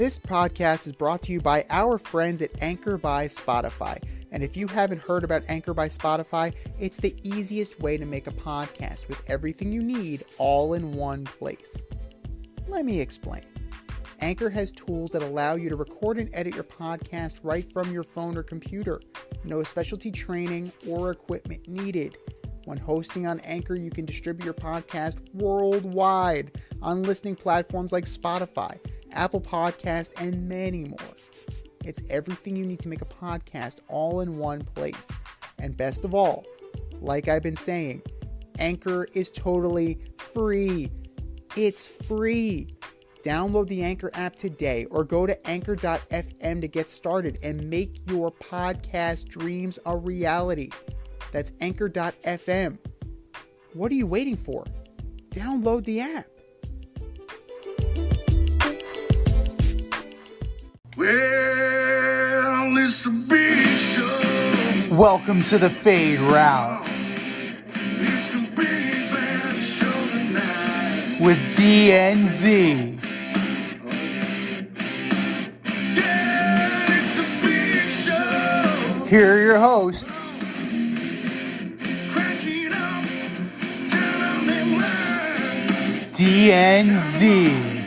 This podcast is brought to you by our friends at Anchor by Spotify. And if you haven't heard about Anchor by Spotify, it's the easiest way to make a podcast with everything you need all in one place. Let me explain. Anchor has tools that allow you to record and edit your podcast right from your phone or computer. No specialty training or equipment needed. When hosting on Anchor, you can distribute your podcast worldwide on listening platforms like Spotify, Apple Podcast, and many more. It's everything you need to make a podcast all in one place. And best of all, like I've been saying, Anchor is totally free. It's free. Download the Anchor app today or go to anchor.fm to get started and make your podcast dreams a reality. That's anchor.fm. What are you waiting for? Download the app. Well, it's a big show. Welcome to the Fade Route It's a big bad show tonight. with DNZ. Yeah, it's a big show. Here are your hosts, Cracking up, telling them lies. DNZ.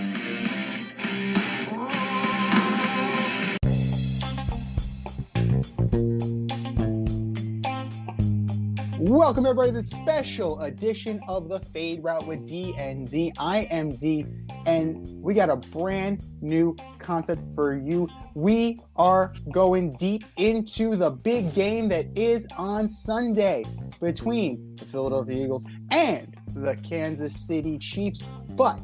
Welcome everybody to this special edition of the Fade Route with DNZ. I am Z, and we got a brand new concept for you. We are going deep into the big game that is on Sunday between the Philadelphia Eagles and the Kansas City Chiefs. But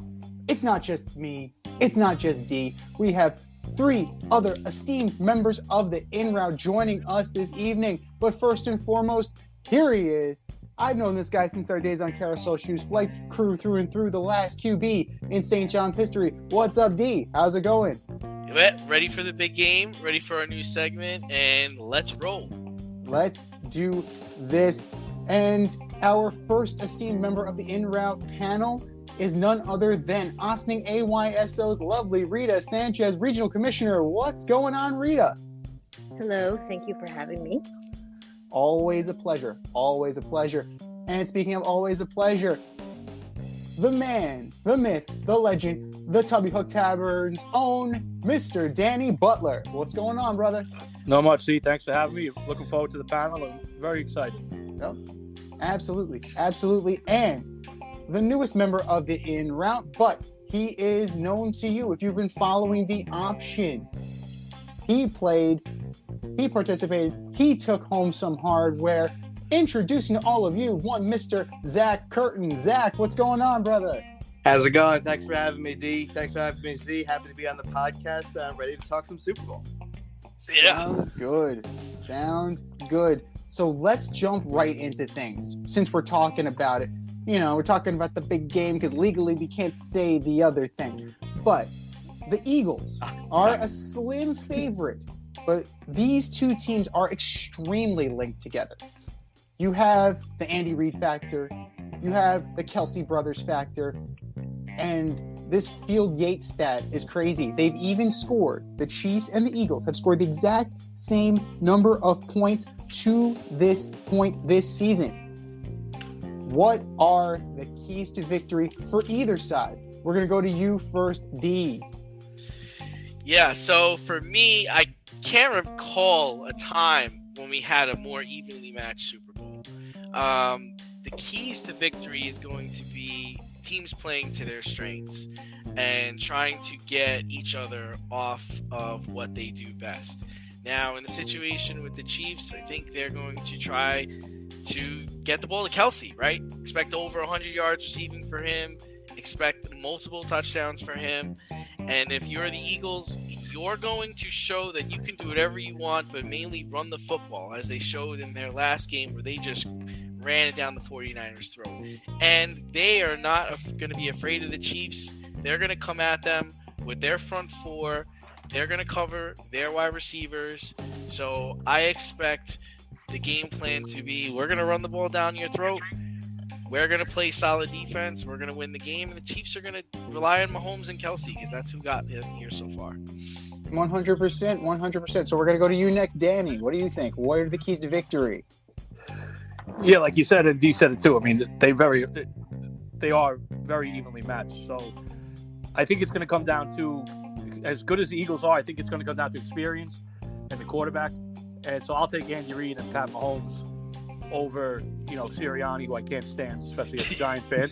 it's not just me, it's not just D. We have three other esteemed members of the In Route joining us this evening. But first and foremost, here he is. I've known this guy since our days on Carousel Shoes, flight crew through and through, the last QB in St. John's history. What's up, D? How's it going? Ready for the big game, ready for our new segment, and let's roll. Let's do this. And our first esteemed member of the En Route panel is none other than Ossining AYSO's lovely Rita Sanchez, Regional Commissioner. What's going on, Rita? Hello, thank you for having me. Always a pleasure. Always a pleasure. And speaking of always a pleasure, the man, the myth, the legend, the Tubby Hook Tavern's own Mr. Danny Butler. What's going on, brother? Not much, C. Thanks for having me. Looking forward to the panel. I'm very excited. Yep. Absolutely. Absolutely. And the newest member of the In Route, but he is known to you if you've been following the option. He played, he participated, he took home some hardware. Introducing to all of you, one Mr. Zach Curtin. Zach, what's going on, brother? How's it going? Thanks for having me, D. Thanks for having me, Z. Happy to be on the podcast. I'm ready to talk some Super Bowl. Yeah. Sounds good. Sounds good. So let's jump right into things. Since we're talking about it, we're talking about the big game because legally we can't say the other thing. But the Eagles are a slim favorite, but these two teams are extremely linked together. You have the Andy Reid factor, you have the Kelsey brothers factor, and this Field Yates stat is crazy. They've even scored, the Chiefs and the Eagles have scored the exact same number of points to this point this season. What are the keys to victory for either side? We're going to go to you first, D. Yeah, so for me, I can't recall a time when we had a more evenly matched Super Bowl. The keys to victory is going to be teams playing to their strengths and trying to get each other off of what they do best. Now, in the situation with the Chiefs, I think they're going to try to get the ball to Kelsey, right? Expect over 100 yards receiving for him. Expect multiple touchdowns for him. And if you're the Eagles, you're going to show that you can do whatever you want, but mainly run the football, as they showed in their last game where they just ran it down the 49ers' throat. And they are not going to be afraid of the Chiefs. They're going to come at them with their front four. They're going to cover their wide receivers. So I expect the game plan to be, we're going to run the ball down your throat. we're going to play solid defense. We're going to win the game. And the Chiefs are going to rely on Mahomes and Kelsey because that's who got them here so far. 100%. So we're going to go to you next, Danny. What do you think? What are the keys to victory? Yeah, like you said, and Dee said it too. I mean, they are very evenly matched. So I think it's going to come down to, as good as the Eagles are, I think it's going to come down to experience and the quarterback. And so I'll take Andy Reid and Pat Mahomes over, Sirianni, who I can't stand, especially as a Giant fan,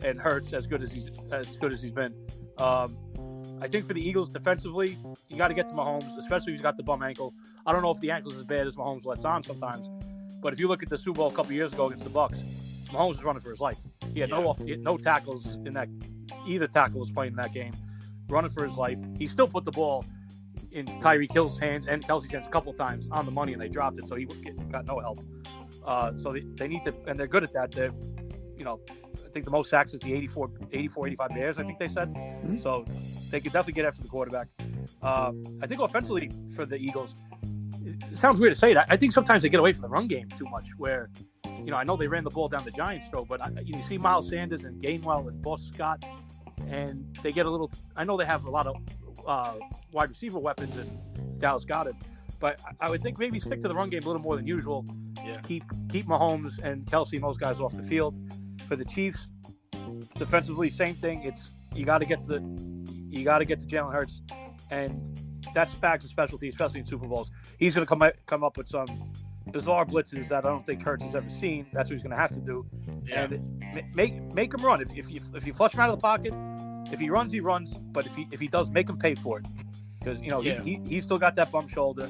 and Hurts, as good as he's been. I think for the Eagles defensively, you got to get to Mahomes, especially if he's got the bum ankle. I don't know if the ankle's as bad as Mahomes lets on sometimes, but if you look at the Super Bowl a couple years ago against the Bucs, Mahomes was running for his life. He had no tackles in that. Either tackle was playing in that game, running for his life. He still put the ball in Tyreek Hill's hands and Kelsey's hands a couple of times on the money, and they dropped it, so he got no help. So they need to, and they're good at that. They're, I think the most sacks is the 84, 85 Bears, I think they said. Mm-hmm. So they could definitely get after the quarterback. I think offensively for the Eagles, it sounds weird to say that. I think sometimes they get away from the run game too much where, I know they ran the ball down the Giants' throat, but you see Miles Sanders and Gainwell and Boston Scott, and they get a little – I know they have a lot of wide receiver weapons and Dallas Goedert, but I would think maybe stick to the run game a little more than usual. Yeah. Keep Mahomes and Kelsey and those guys off the field. For the Chiefs, defensively, same thing. It's you got to get to Jalen Hurts, and that's Spags' specialty, especially in Super Bowls. He's going to come up with some bizarre blitzes that I don't think Hurts has ever seen. That's what he's going to have to do, and make him run. If you flush him out of the pocket, if he runs, he runs. But if he does, make him pay for it, because he's still got that bum shoulder.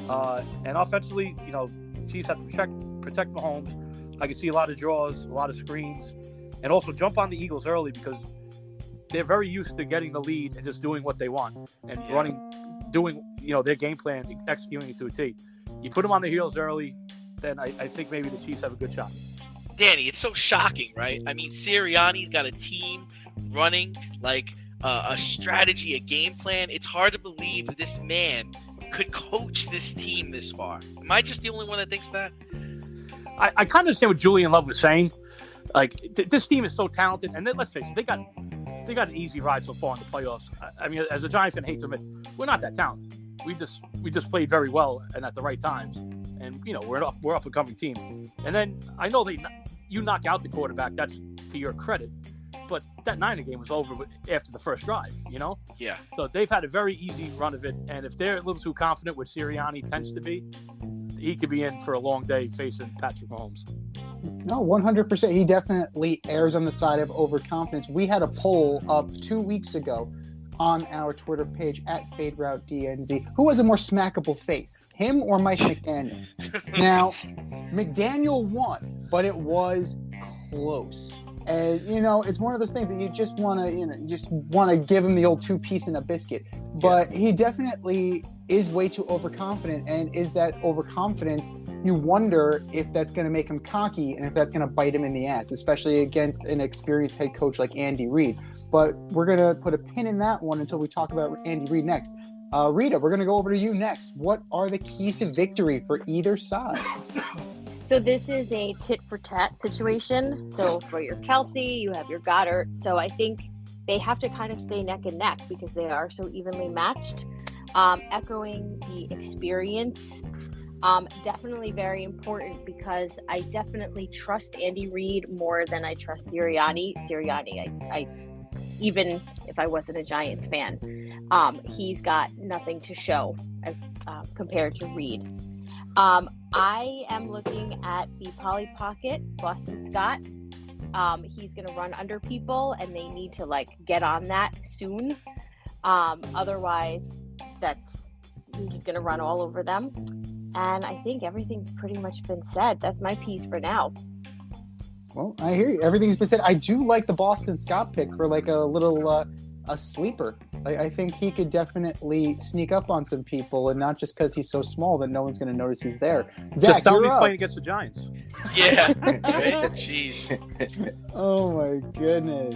And offensively, Chiefs have to protect Mahomes. I can see a lot of draws, a lot of screens, and also jump on the Eagles early because they're very used to getting the lead and just doing what they want and doing their game plan, executing it to a T. You put them on the heels early, then I think maybe the Chiefs have a good shot. Danny, it's so shocking, right? I mean, Sirianni's got a team running like a strategy, a game plan. It's hard to believe that this man could coach this team this far. Am I just the only one that thinks that? I kind of understand what Julian Love was saying. Like, this team is so talented, and then, let's face it, they got an easy ride so far in the playoffs. I mean, as a Giants fan, I hate to admit, we're not that talented. We just played very well and at the right times, and we're up and coming team. And then I know you knock out the quarterback. That's to your credit, but that Niner game was over after the first drive. Yeah. So they've had a very easy run of it, and if they're a little too confident, which Sirianni tends to be, he could be in for a long day facing Patrick Mahomes. No, 100%. He definitely errs on the side of overconfidence. We had a poll up 2 weeks ago on our Twitter page at FadeRouteDNZ. Who has a more smackable face, him or Mike McDaniel? Now, McDaniel won, but it was close. And, it's one of those things that you just want to, give him the old 2-piece and a biscuit. But he definitely is way too overconfident. And is that overconfidence, you wonder if that's going to make him cocky and if that's going to bite him in the ass, especially against an experienced head coach like Andy Reid. But we're going to put a pin in that one until we talk about Andy Reid next. Rita, we're going to go over to you next. What are the keys to victory for either side? So this is a tit-for-tat situation. So for your Kelsey, you have your Goddard. So I think they have to kind of stay neck and neck because they are so evenly matched. Echoing the experience, definitely very important because I definitely trust Andy Reid more than I trust Sirianni. I even if I wasn't a Giants fan, he's got nothing to show as compared to Reid. I am looking at the Polly Pocket, Boston Scott. He's going to run under people, and they need to get on that soon. Otherwise, he's just going to run all over them. And I think everything's pretty much been said. That's my piece for now. Well, I hear you. Everything's been said. I do like the Boston Scott pick for a little a sleeper. I think he could definitely sneak up on some people, and not just because he's so small that no one's going to notice he's there. Zach, just tell you're me he's up. playing against the Giants. Yeah. Jeez. Oh my goodness.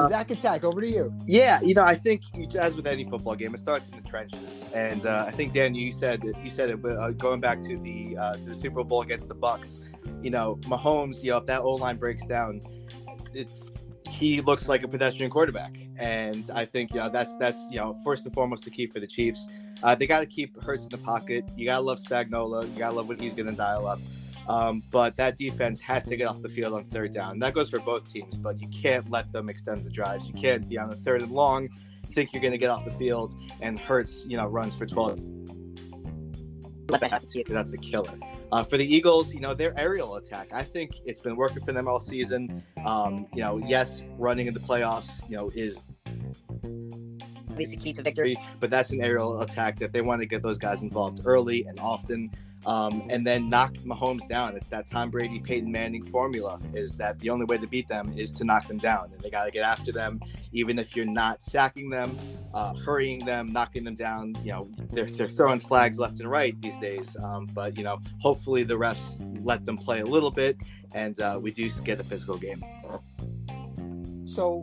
Zach Attack, over to you. Yeah, I think as with any football game, it starts in the trenches. And I think Dan, you said it, but going back to the Super Bowl against the Bucs, Mahomes, if that O-line breaks down, he looks like a pedestrian quarterback. And I think, that's first and foremost the key for the Chiefs. They got to keep Hurts in the pocket. You got to love Spagnuolo. You got to love what he's going to dial up. But that defense has to get off the field on third down. That goes for both teams, but you can't let them extend the drives. You can't be on the third and long, think you're going to get off the field, and Hurts, runs for 12. Let that happen to you, because that's a killer. For the Eagles, their aerial attack, I think it's been working for them all season. Yes, running in the playoffs, is obviously key to victory, but that's an aerial attack that they want to get those guys involved early and often. And then knock Mahomes down. It's that Tom Brady, Peyton Manning formula, is that the only way to beat them is to knock them down. And they got to get after them, even if you're not sacking them, hurrying them, knocking them down. They're throwing flags left and right these days. But hopefully the refs let them play a little bit, and we do get a physical game. So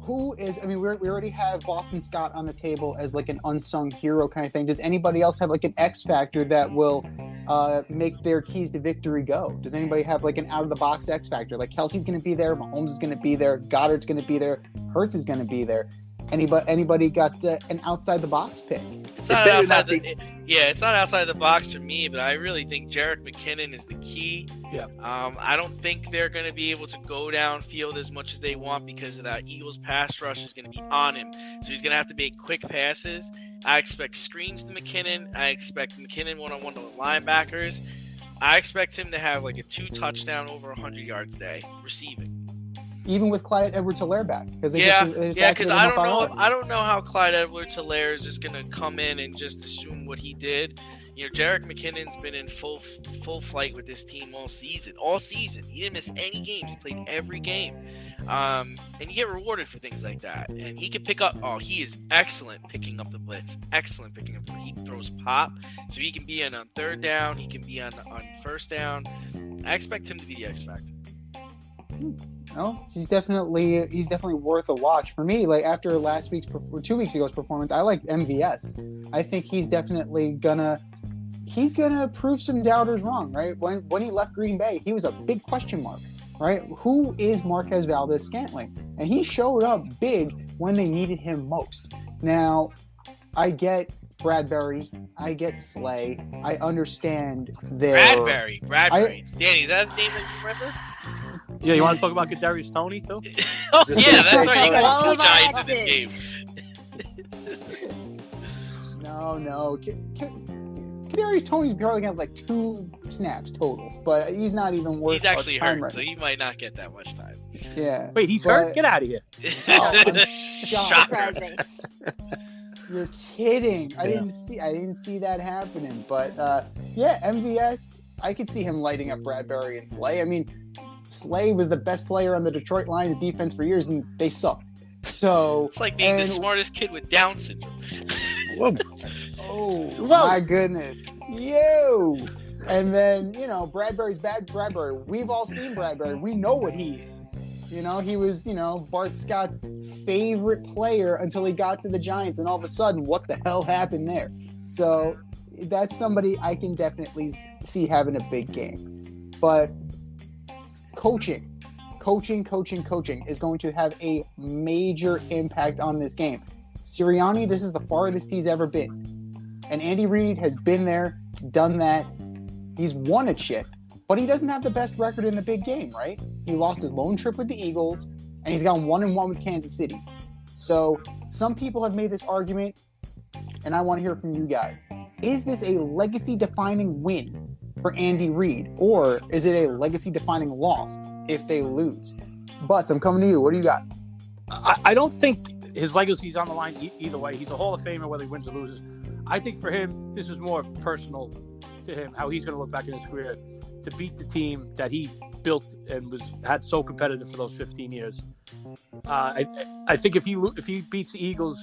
who is, we already have Boston Scott on the table as like an unsung hero kind of thing. Does anybody else have like an X factor that will make their keys to victory go? Does anybody have like an out-of-the-box X factor? Like Kelsey's going to be there, Mahomes is going to be there, Goddard's going to be there, Hurts is going to be there. Anybody got an outside-the-box pick? It's not outside it's not outside the box for me, but I really think Jerick McKinnon is the key. Yeah. I don't think they're going to be able to go downfield as much as they want because of that Eagles pass rush is going to be on him. So he's going to have to make quick passes. I expect screens to McKinnon. I expect McKinnon one-on-one to the linebackers. I expect him to have like a 2-touchdown over 100 yards day receiving. Even with Clyde Edwards-Helaire back, because because I don't know how Clyde Edwards-Helaire is just gonna come in and just assume what he did. Jerick McKinnon's been in full flight with this team all season. He didn't miss any games. He played every game, and you get rewarded for things like that. And he can pick up. He is excellent picking up the blitz. Excellent picking up. He throws pop, so he can be on third down. He can be on first down. I expect him to be the X factor. No, he's definitely worth a watch for me. Like after 2 weeks ago's performance, I like MVS. I think he's definitely gonna prove some doubters wrong. Right when he left Green Bay, he was a big question mark. Right, who is Marquez Valdez-Scantling? And he showed up big when they needed him most. Now, I get Bradbury, I get Slay, I understand Bradbury. Danny, is that his name that you remember? Yeah, you want to talk about Kadarius Toney too? Oh yeah, that's right. You got 2 Giants in this game. No. Kadarius Toney's probably gonna have like 2 snaps total, but he's not even worth. He's actually time hurt, right so he might not get that much time. Yeah. Wait, he's hurt? Get out of here! I'm shocked. Surprising. You're kidding. I didn't see that happening. But MVS, I could see him lighting up Bradbury and Slay. Slay was the best player on the Detroit Lions defense for years, and they sucked. So it's like being the smartest kid with Down syndrome. Whoa. My goodness. Yo. And then, Bradbury's bad. Bradbury. We've all seen Bradbury. We know what he is. He was, Bart Scott's favorite player until he got to the Giants, and all of a sudden, what the hell happened there? So that's somebody I can definitely see having a big game. But coaching is going to have a major impact on this game. Sirianni, this is the farthest he's ever been. And Andy Reid has been there, done that. He's won a chip, but he doesn't have the best record in the big game, right? He lost his lone trip with the Eagles, and he's gone 1-1 with Kansas City. So some people have made this argument, and I want to hear from you guys. Is this a legacy-defining win for Andy Reid, or is it a legacy-defining loss if they lose? Butts, I'm coming to you. What do you got? I don't think his legacy is on the line either way. He's a Hall of Famer whether he wins or loses. I think for him, this is more personal to him, how he's going to look back in his career to beat the team that he built and had so competitive for those 15 years. I think if he beats the Eagles,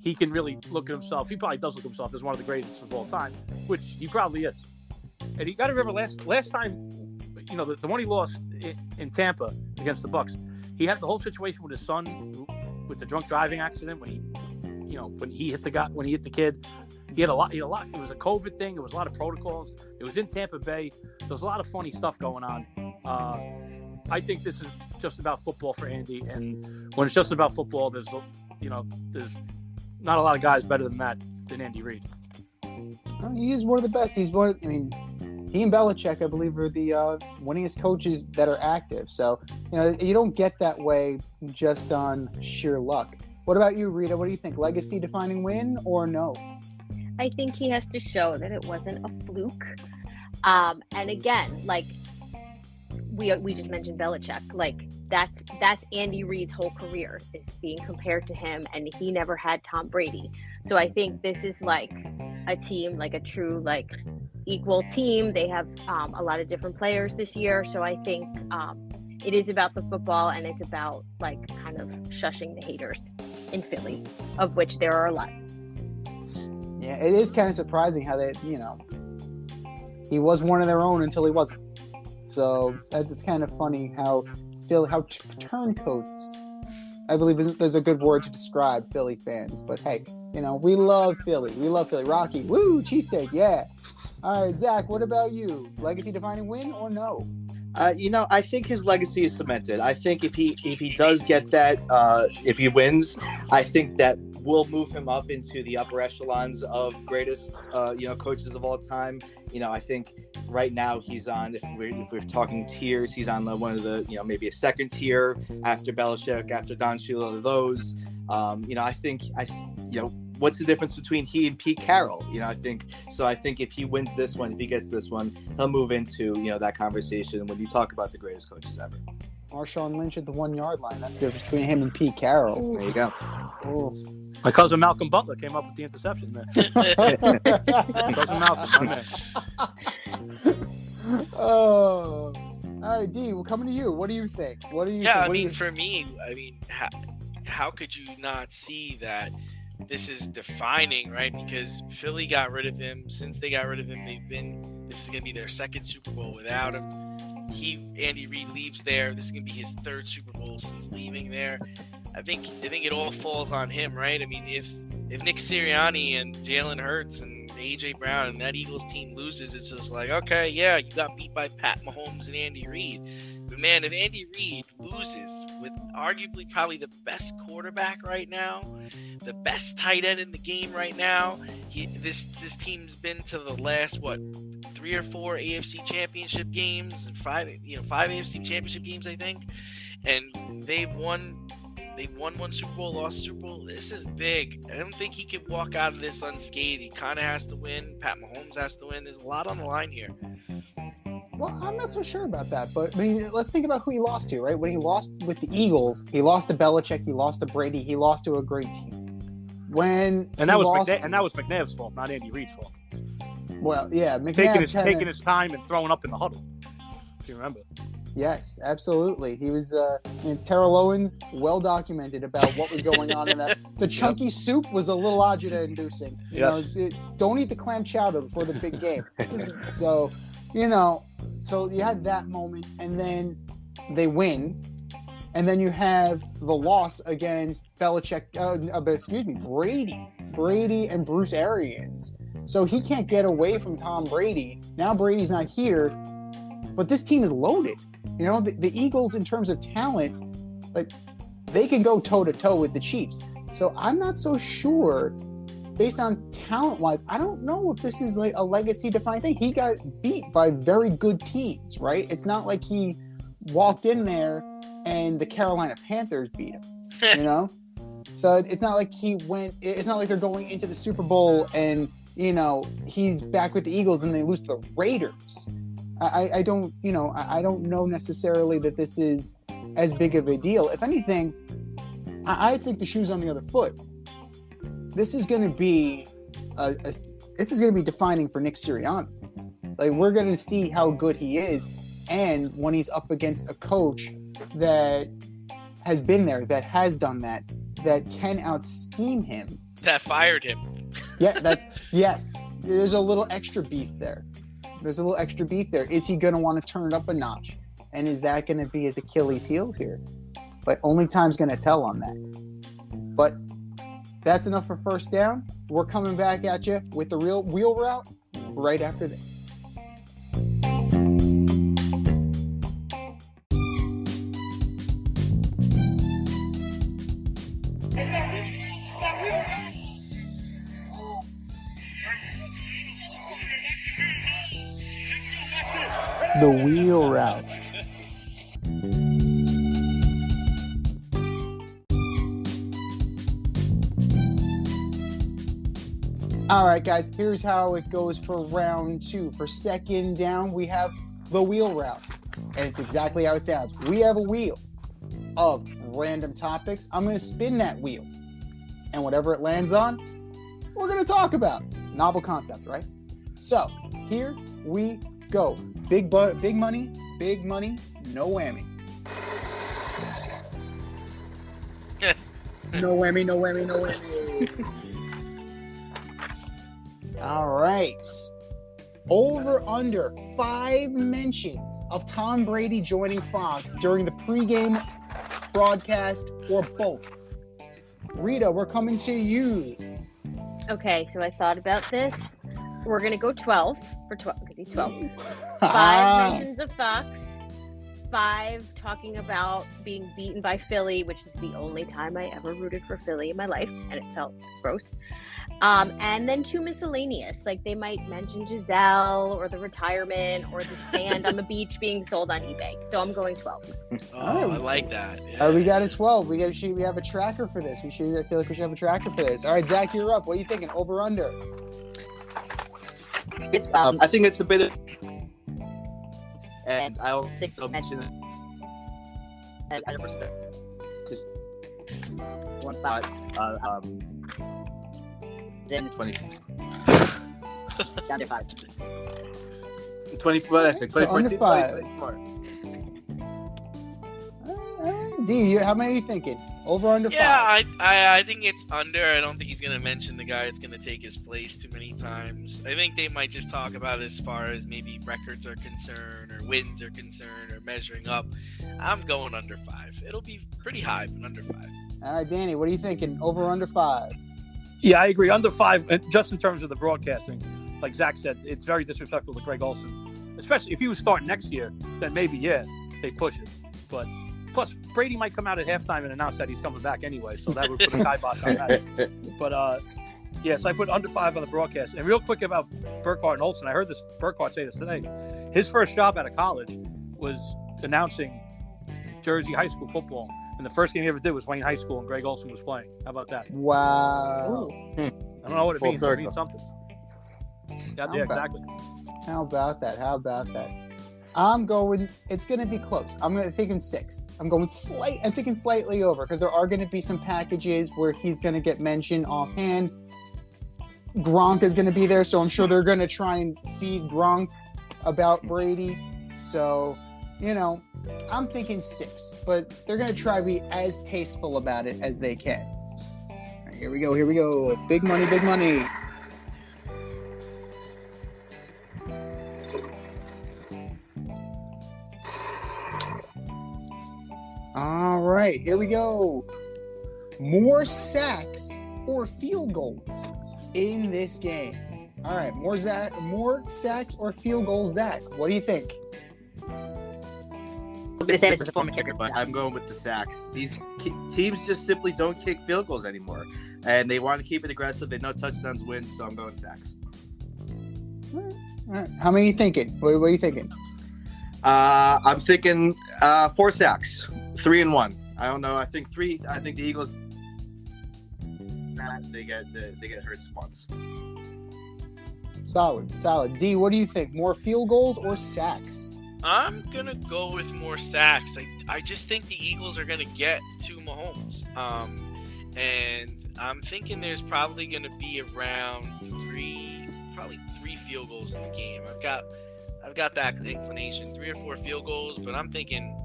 he can really look at himself. He probably does look at himself as one of the greatest of all time, which he probably is. And you got to remember last time, the one he lost in Tampa against the Bucs, he had the whole situation with his son with the drunk driving accident when he hit the kid. He had a lot. It was a COVID thing. It was a lot of protocols. It was in Tampa Bay. There was a lot of funny stuff going on. I think this is just about football for Andy, and when it's just about football, there's not a lot of guys better than that than Andy Reid. He is one of the best. He and Belichick, I believe, are the winningest coaches that are active. So, you don't get that way just on sheer luck. What about you, Rita? What do you think? Legacy-defining win or no? I think he has to show that it wasn't a fluke. And again, like we just mentioned Belichick, like that's Andy Reid's whole career is being compared to him, and he never had Tom Brady. So I think this is like a team, like a true like equal team. They have a lot of different players this year, so I think it is about the football, and it's about like kind of shushing the haters in Philly, of which there are a lot. Yeah, it is kind of surprising how they, he was one of their own until he wasn't. So it's kind of funny how turncoats, I believe there's a good word to describe Philly fans. But hey, we love Philly. We love Philly. Rocky, woo, cheesesteak, yeah. All right, Zach, what about you? Legacy-defining win or no? I think his legacy is cemented. I think if he does get that, if he wins, I think that will move him up into the upper echelons of greatest, coaches of all time. I think right now he's on, if we're talking tiers, he's on one of the, maybe a second tier after Belichick, after Don Shula, those. I think what's the difference between he and Pete Carroll? I think if he wins this one, if he gets this one, he'll move into, that conversation when you talk about the greatest coaches ever. Marshawn Lynch at the 1 yard line. That's the difference between him and Pete Carroll. There you go. Oh. My cousin Malcolm Butler came up with the interception there. Cousin Malcolm, my man. Oh. All right, D, we're coming to you. What do you think? For me, how could you not see that this is defining, right? Because Philly got rid of him. Since they got rid of him, this is going to be their second Super Bowl without him. Andy Reid leaves there. This is going to be his third Super Bowl since leaving there. I think it all falls on him, right? I mean, if Nick Sirianni and Jalen Hurts and A.J. Brown and that Eagles team loses, it's just like, okay, yeah, you got beat by Pat Mahomes and Andy Reid. But man, if Andy Reid loses with arguably probably the best quarterback right now, the best tight end in the game right now, this team's been to the last 3 or 4 AFC championship games, and 5 AFC championship games, I think, and they've won 1 Super Bowl, lost a Super Bowl. This is big. I don't think he can walk out of this unscathed. He kind of has to win. Pat Mahomes has to win. There's a lot on the line here. Well, I'm not so sure about that, but I mean, let's think about who he lost to, right? When he lost with the Eagles, he lost to Belichick, he lost to Brady, he lost to a great team. That was McNabb's fault, not Andy Reid's fault. Well, yeah, McNabb taking his time and throwing up in the huddle. If you remember. Yes, absolutely. He was, Terrell Owens, well documented about what was going on in that. The chunky soup was a little agita-inducing. Don't eat the clam chowder before the big game. So, so you had that moment, and then they win, and then you have the loss against Brady and Bruce Arians. So he can't get away from Tom Brady. Now Brady's not here, but this team is loaded. The Eagles, in terms of talent, like, they can go toe-to-toe with the Chiefs. So I'm not so sure, based on talent-wise, I don't know if this is like a legacy-defining thing. He got beat by very good teams, right? It's not like he walked in there and the Carolina Panthers beat him, So it's not like it's not like they're going into the Super Bowl and, he's back with the Eagles and they lose to the Raiders. I don't know necessarily that this is as big of a deal. If anything, I think the shoe's on the other foot. This is going to be defining for Nick Sirianni. Like, we're going to see how good he is, and when he's up against a coach that has been there, that has done that can out-scheme him. That fired him. Yeah, yes. There's a little extra beef there. Is he going to want to turn it up a notch? And is that going to be his Achilles heel here? But only time's going to tell on that. But That's enough for first down. We're coming back at you with the real wheel route right after this. The wheel route. All right, guys, here's how it goes for round 2. For second down, we have the wheel route. And it's exactly how it sounds. We have a wheel of random topics. I'm going to spin that wheel. And whatever it lands on, we're going to talk about. Novel concept, right? So, here we go. Big money, no whammy. No whammy, no whammy, no whammy. All right. Over under 5 mentions of Tom Brady joining Fox during the pregame broadcast or both. Rita, we're coming to you. Okay, so I thought about this. We're going to go 12 for 12 because he's 12. 5 mentions of Fox. 5 talking about being beaten by Philly, which is the only time I ever rooted for Philly in my life, and it felt gross. And then 2 miscellaneous, like they might mention Giselle or the retirement or the sand on the beach being sold on eBay. So I'm going 12. Oh, I like that. Yeah. All right, we got a 12. We have a tracker for this. I feel like we should have a tracker for this. All right, Zach, you're up. What are you thinking? Over under? It's I think it's a bit of, and I don't think they'll mention it as a perspective because one spot in 20 down to 5 24 that's it 24 under 5. 24. D, how many are you thinking? Over under 5? Yeah, I think it's under. I don't think he's going to mention the guy that's going to take his place too many times. I think they might just talk about as far as maybe records are concerned or wins are concerned or measuring up. I'm going under 5. It'll be pretty high, but under 5. All right, Danny, what are you thinking? Over under 5? Yeah, I agree. Under 5, just in terms of the broadcasting. Like Zach said, it's very disrespectful to Greg Olson. Especially if he was starting next year, then maybe, yeah, they push it. But plus, Brady might come out at halftime and announce that he's coming back anyway, so that would put a kibosh on that. But, yes, I put under 5 on the broadcast. And real quick about Burkhardt and Olsen, I heard this Burkhardt say this today. His first job out of college was announcing Jersey high school football. And the first game he ever did was Wayne High School, and Greg Olson was playing. How about that? Wow. I don't know what it Full means. circle. It means something. Yeah, exactly. How about that? I'm going. It's going to be close. I'm thinking 6. I'm thinking slightly over because there are going to be some packages where he's going to get mentioned offhand. Gronk is going to be there, so I'm sure they're going to try and feed Gronk about Brady. So, I'm thinking 6, but they're going to try to be as tasteful about it as they can. All right, here we go. Big money. All right, here we go. More sacks or field goals in this game. All right, more sacks or field goals, Zach. What do you think? I was going to say this as a former kicker, but I'm going with the sacks. These teams just simply don't kick field goals anymore, and they want to keep it aggressive. They know touchdowns win, so I'm going sacks. All right. How many are you thinking? What are you thinking? I'm thinking 4 sacks, 3 and 1. I don't know. I think 3. I think the Eagles they get hurt once. Solid. D, what do you think? More field goals or sacks? I'm going to go with more sacks. I just think the Eagles are going to get to Mahomes. And I'm thinking there's probably going to be around 3 field goals in the game. I've got that inclination, 3 or 4 field goals, but I'm thinking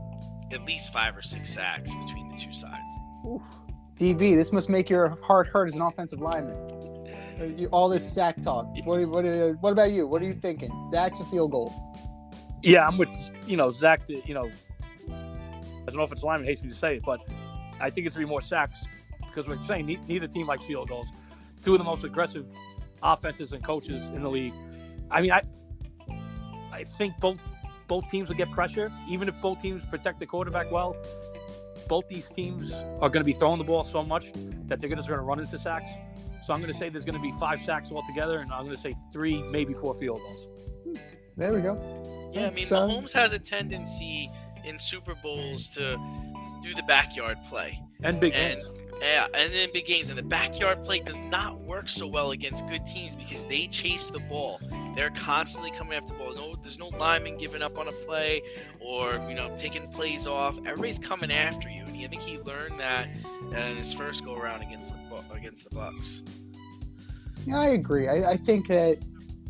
at least 5 or 6 sacks between the two sides. Oof. DB, this must make your heart hurt as an offensive lineman. All this sack talk. What about you? What are you thinking? Sacks or field goals? Yeah, I'm with Zach. As an offensive lineman, hates me to say it, but I think it's going to be more sacks because we're saying neither team likes field goals. Two of the most aggressive offenses and coaches in the league. I mean, I think both teams will get pressure, even if both teams protect the quarterback well. Both these teams are going to be throwing the ball so much that they're just going to run into sacks. So I'm going to say there's going to be 5 sacks altogether, and I'm going to say 3, maybe 4 field goals. There we go. Yeah, I mean, Mahomes has a tendency in Super Bowls to do the backyard play. And big games. Yeah, and then big games. And the backyard play does not work so well against good teams because they chase the ball. They're constantly coming after the ball. There's no lineman giving up on a play or, taking plays off. Everybody's coming after you. And I think he learned that in his first go-around against the Bucs. Yeah, I agree. I think that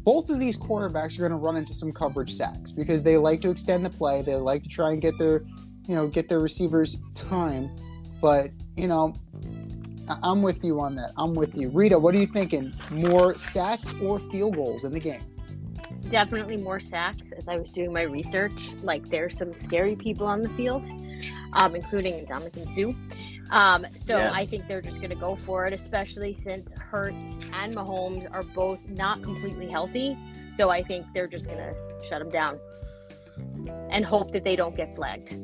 both of these quarterbacks are going to run into some coverage sacks because they like to extend the play. They like to try and get their receivers time. But, I'm with you on that. I'm with you. Rita, what are you thinking? More sacks or field goals in the game? Definitely more sacks. As I was doing my research, there's some scary people on the field, including Dominican Sue. So Yes. I think they're just going to go for it, especially since Hurts and Mahomes are both not completely healthy. So I think they're just going to shut them down and hope that they don't get flagged.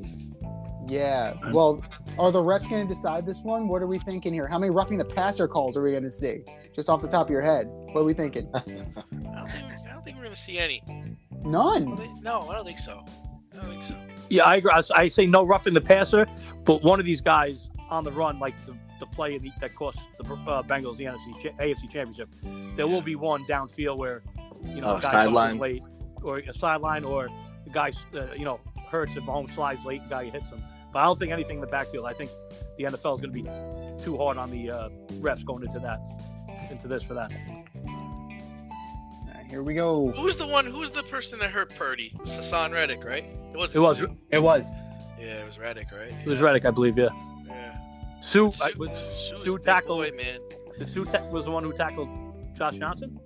Yeah. Well, are the refs going to decide this one? What are we thinking here? How many roughing the passer calls are we going to see? Just off the top of your head. What are we thinking? I don't think we're going to see any. None. No, I don't think so. Yeah, I agree. I say no roughing the passer, but one of these guys on the run, like the play that cost the Bengals the AFC Championship, there will be one downfield where, a guy sideline. comes late, or a sideline, or the guy, Hurts and Mahomes slides late and guy hits him. But I don't think anything in the backfield. I think the NFL is going to be too hard on the refs going into this for that. All right, here we go. Who's the person that hurt Purdy? It was Hassan Reddick, right? It was. It was. Yeah, it was Reddick, right? It was Reddick, I believe. Yeah. Yeah. Sue Sue's tackled. boy, man. Sue was the one who tackled Josh Johnson.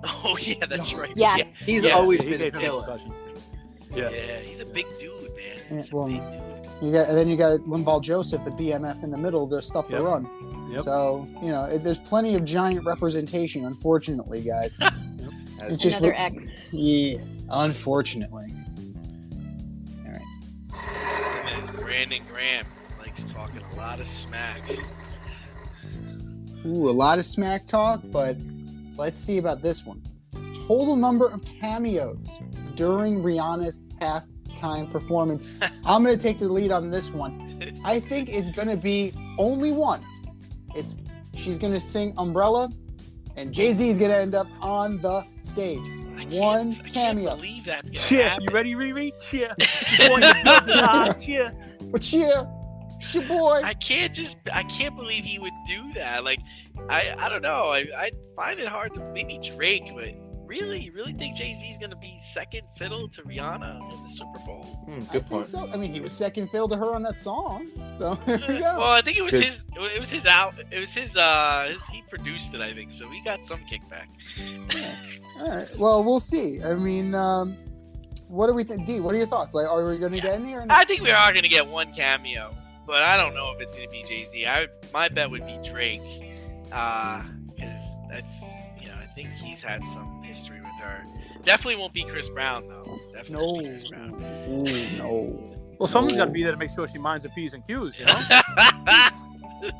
Oh yeah, that's right. Yes. Yeah. He's Yeah, always he been a gave killer. concussion. Yeah, Yeah. he's a big dude, man. He's Yeah, well, a big dude. You got Linval Joseph, the BMF in the middle, the stuff to Yep. run. Yep. So, there's plenty of giant representation, unfortunately, guys. It's just Another X. Yeah, unfortunately. All right. And Brandon Graham likes talking a lot of smack. Ooh, a lot of smack talk, but let's see about this one. Total number of cameos during Rihanna's halftime performance. I'm going to take the lead on this one. I think it's going to be only one. She's going to sing Umbrella, and Jay-Z is going to end up on the stage. I One can't cameo. believe that's gonna Cheer. happen. You ready, Riri? Cheer. Boy, you built it high. Cheer. But yeah, it's your boy. I can't believe he would do that. I don't know. I find it hard to maybe Drake, but really, you really think Jay-Z's gonna be second fiddle to Rihanna in the Super Bowl? I Good think point. so. I mean, he was second fiddle to her on that song. So there we go. Well, I think it was Good. his he produced it, I think, so he got some kickback. All right. Well, we'll see. I mean, what do we think? D, what are your thoughts? Are we going to get in here? Or not? I think we are going to get one cameo, but I don't know if it's going to be Jay-Z. My bet would be Drake, because I think he's had some history with her. Definitely won't be Chris Brown though. Definitely won't be Chris Brown. Ooh, no. Well, someone's got to be there to make sure she minds her P's and Q's, you know?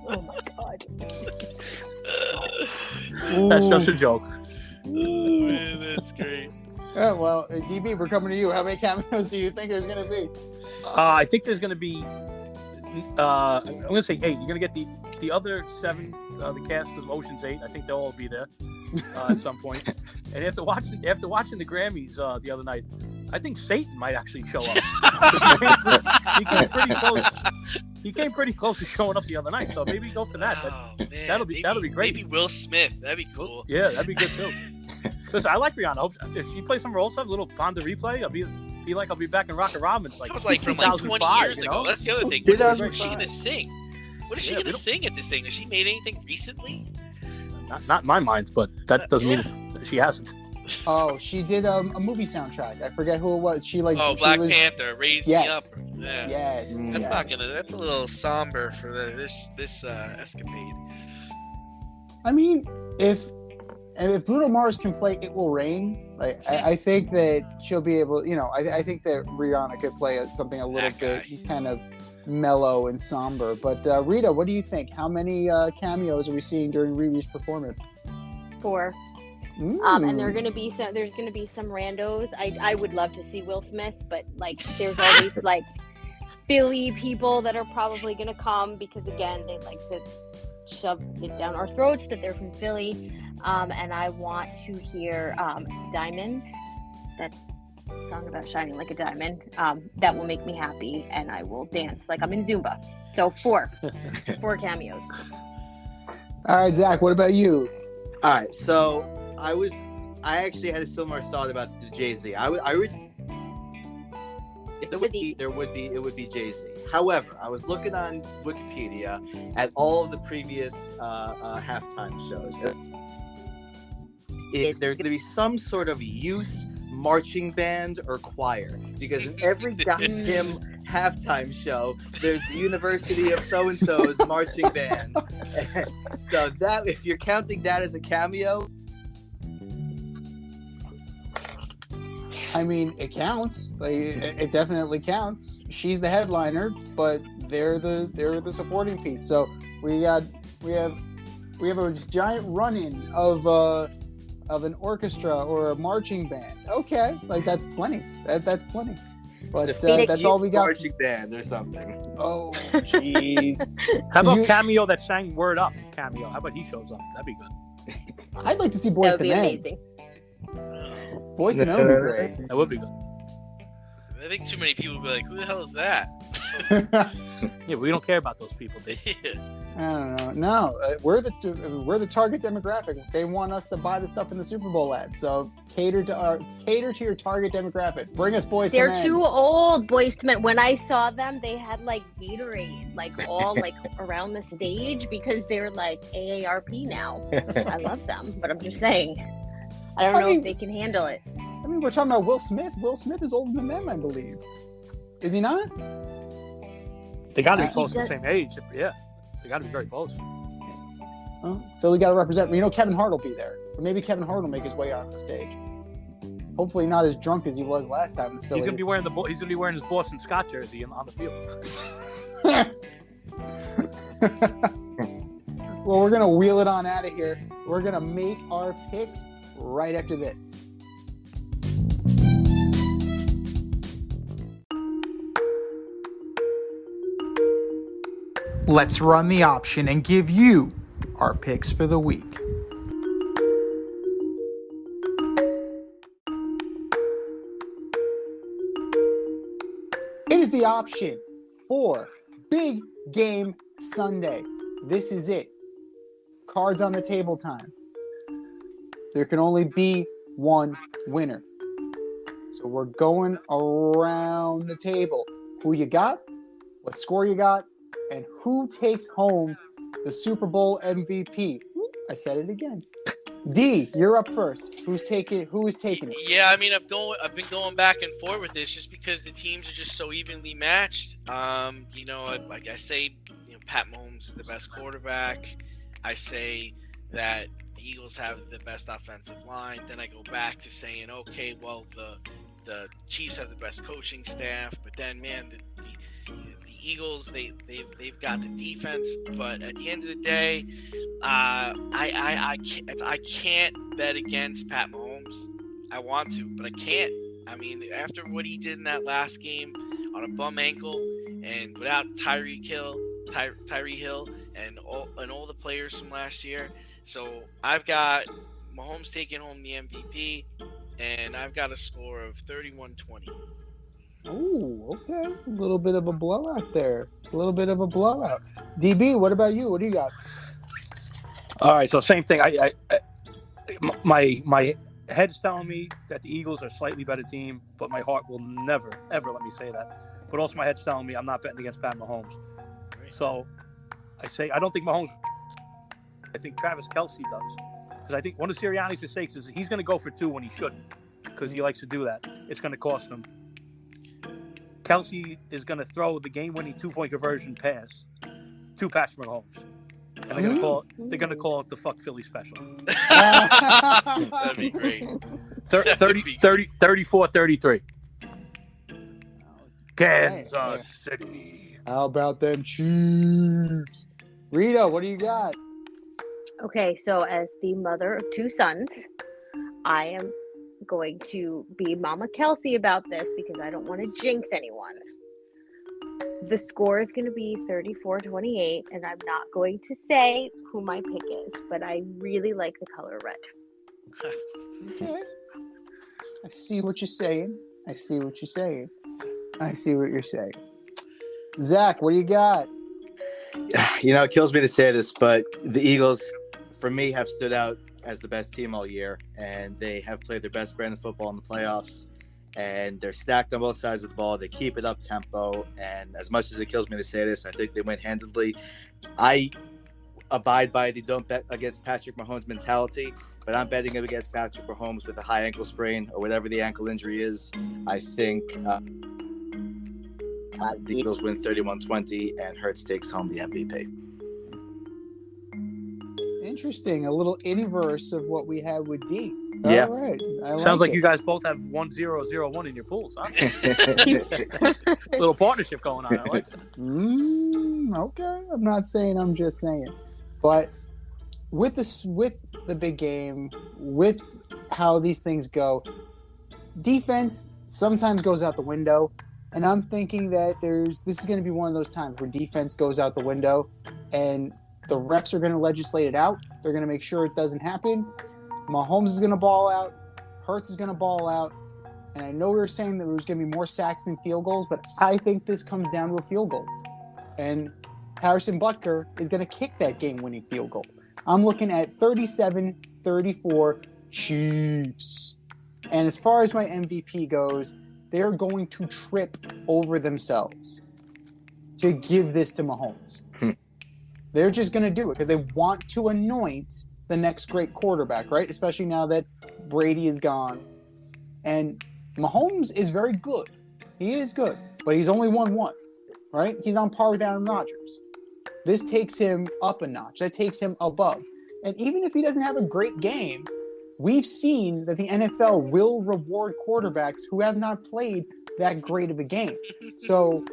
Oh my god. That's just a joke. Oh, man, that's great. Well, DB, we're coming to you. How many cameos do you think there's going to be? I think there's going to be, I'm going to say 8. You're going to get the other 7, the cast of Ocean's 8. I think they'll all be there at some point. And after watching the Grammys the other night, I think Satan might actually show up. he came pretty close. He came pretty close to showing up the other night, so maybe go for that. Oh, man. That'll be great. Maybe Will Smith. That'd be cool. Yeah, that'd be good too. Listen, I like Rihanna. If she plays some role, a little Fonda replay, I'll be back in Rocket Robins That was from 20 2005, years you know? ago. That's the other thing. What is she gonna sing? What is she gonna sing at this thing? Has she made anything recently? Not in my mind, but that doesn't mean she hasn't. Oh, she did a movie soundtrack. I forget who it was. She like. Oh, she Black was, Panther, Raise Yes. Me Up. Yeah. Yes. Mm. That's yes. not gonna. That's a little somber for this escapade. I mean, if Bruno Mars can play "It Will Rain," like I think that she'll be able. You know, I think that Rihanna could play something a little That bit guy. kind of mellow and somber. But Rita, what do you think? How many cameos are we seeing during Riri's performance? 4. Mm. And there's gonna be some randos. I would love to see Will Smith, but like there's always like Philly people that are probably gonna come because again they like to shove it down our throats that they're from Philly. And I want to hear Diamonds, that song about shining like a diamond. That will make me happy and I will dance like I'm in Zumba. So 4 cameos. All right, Zach, what about you? All right, so I actually had a similar thought about the Jay-Z. It would be Jay-Z. However, I was looking on Wikipedia at all of the previous halftime shows. There's going to be some sort of youth marching band or choir because in every goddamn halftime show, there's the University of so-and-so's marching band. So that, if you're counting that as a cameo, I mean, it counts. Like, it definitely counts. She's the headliner, but they're the supporting piece. So we have a giant run-in of an orchestra or a marching band. Okay, like that's plenty. That's plenty. But that's all we got. Marching band or something. Oh, jeez. How about Cameo that sang Word Up? Cameo. How about he shows up? That'd be good. I'd like to see Boys That would to be Men. amazing. Boys to Men would be great. That would be good. I think too many people would be like, "Who the hell is that?" Yeah, we don't care about those people. They I don't know. No, we're the target demographic. They want us to buy the stuff in the Super Bowl ads. So cater to your target demographic. Bring us Boys to Men. They're too old, Boys to Men. When I saw them, they had like Gatorade, like all like around the stage because they're like AARP now. I love them, but I'm just saying, I don't know if they can handle it. I mean, we're talking about Will Smith. Will Smith is older than them, I believe. Is he not? They got to be close to the same age. Yeah, they got to be very close. Well, Philly got to represent. You know, Kevin Hart will be there. Or maybe Kevin Hart will make his way on the stage. Hopefully not as drunk as he was last time in Philly. He's gonna be wearing his Boston Scott jersey on the field. Well, we're going to wheel it on out of here. We're going to make our picks right after this. Let's run the option and give you our picks for the week. It is the option for Big Game Sunday. This is it. Cards on the table time. There can only be one winner. So we're going around the table. Who you got? What score you got? And who takes home the Super Bowl MVP? I said it again. D, you're up first. Who is taking it? Yeah, I mean, I've been going back and forth with this just because the teams are just so evenly matched. You know, like I say, you know, Pat Mahomes is the best quarterback. I say that the Eagles have the best offensive line. Then I go back to saying, okay, well, the Chiefs have the best coaching staff. But then, man, the Eagles, they've got the defense, but at the end of the day, I can't bet against Pat Mahomes. I want to, but I can't. I mean, after what he did in that last game on a bum ankle and without Tyree Hill, and all the players from last year, so I've got Mahomes taking home the MVP, and I've got a score of 31-20. Oh, okay. A little bit of a blowout there. A little bit of a blowout. DB, what about you? What do you got? All right, so same thing. My head's telling me that the Eagles are a slightly better team, but my heart will never, ever let me say that. But also my head's telling me I'm not betting against Pat Mahomes. So I say I don't think Mahomes. I think Travis Kelce does. because I think one of Sirianni's mistakes is he's going to go for 2 when he shouldn't, because he likes to do that. It's going to cost him. Kelsey is going to throw the game-winning 2-point conversion pass to Patrick Mahomes, and they're going to call it the "fuck Philly" special. That'd be great. 34-33. Kansas City. How about them Chiefs? Rita, what do you got? Okay, so as the mother of 2 sons, I am going to be Mama Kelsey about this because I don't want to jinx anyone. The score is going to be 34-28, and I'm not going to say who my pick is, but I really like the color red. Okay. I see what you're saying. I see what you're saying. Zach, what do you got? It kills me to say this, but the Eagles, for me, have stood out as the best team all year, and they have played their best brand of football in the playoffs, and they're stacked on both sides of the ball. They keep it up tempo, and as much as it kills me to say this, I think they win handedly. I abide by the don't bet against Patrick Mahomes mentality, but I'm betting against Patrick Mahomes with a high ankle sprain or whatever the ankle injury is. I think the Eagles win 31-20, and Hurts takes home the MVP. Interesting. A little inverse of what we had with D. Yeah. All right. Sounds like you guys both have 1-0-0-1 in your pools, huh? Little partnership going on. I like it. Okay. I'm not saying. I'm just saying. But with the big game, with how these things go, defense sometimes goes out the window. And I'm thinking that this is going to be one of those times where defense goes out the window, and the refs are going to legislate it out. They're going to make sure it doesn't happen. Mahomes is going to ball out. Hurts is going to ball out. And I know we were saying that there was going to be more sacks than field goals, but I think this comes down to a field goal. And Harrison Butker is going to kick that game-winning field goal. I'm looking at 37-34 Chiefs. And as far as my MVP goes, they're going to trip over themselves to give this to Mahomes. They're just going to do it because they want to anoint the next great quarterback, right? Especially now that Brady is gone. And Mahomes is very good. He is good, but he's only won 1, right? He's on par with Aaron Rodgers. This takes him up a notch. That takes him above. And even if he doesn't have a great game, we've seen that the NFL will reward quarterbacks who have not played that great of a game. So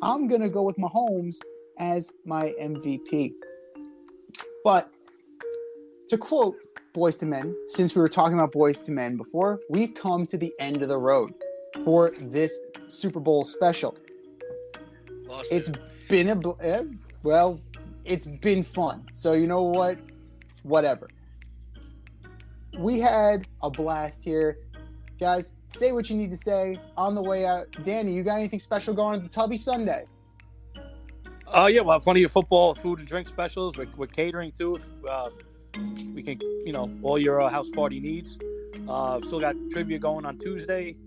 I'm going to go with Mahomes as my MVP. But to quote Boys to Men, since we were talking about Boys to Men before, we've come to the end of the road for this Super Bowl special. It's been it's been fun. So you know what? Whatever. We had a blast here. Guys, say what you need to say on the way out. Danny, you got anything special going on the Tubby Sunday? Yeah, we'll have plenty of football, food, and drink specials. We're catering too. We can, all your house party needs. Still got trivia going on Tuesday.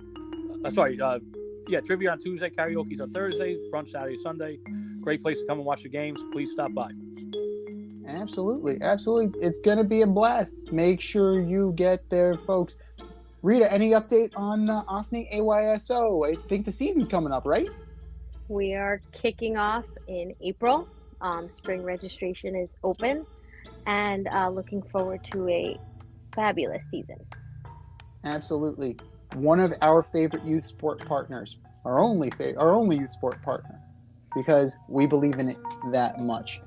Trivia on Tuesday, karaoke's on Thursdays, brunch Saturday, Sunday. Great place to come and watch the games. Please stop by. Absolutely. It's going to be a blast. Make sure you get there, folks. Rita, any update on OSNI AYSO? I think the season's coming up, right? We are kicking off in April. Spring registration is open, and looking forward to a fabulous season. Absolutely. One of our favorite youth sport partners, our only youth sport partner, because we believe in it that much.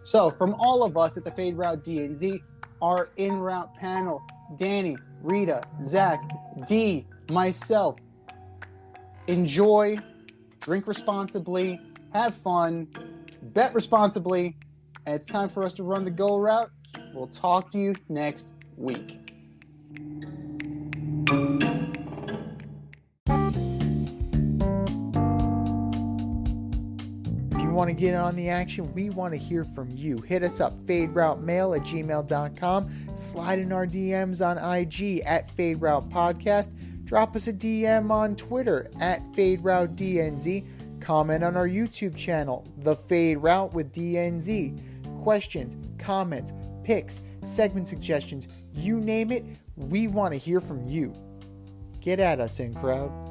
So, from all of us at the Fade Route DNZ, our in-route panel, Danny, Rita, Zach, D, myself, enjoy, drink responsibly, have fun, bet responsibly, and it's time for us to run the go route. We'll talk to you next week. Want to get in on the action, we want to hear from you. Hit us up, faderoutemail@gmail.com. Slide in our DMs on IG at Fade Route Podcast. Drop us a DM on Twitter at Fade Route DNZ. Comment on our YouTube channel, The Fade Route with DNZ. Questions, comments, picks, segment suggestions, you name it, we want to hear from you. Get at us, in crowd.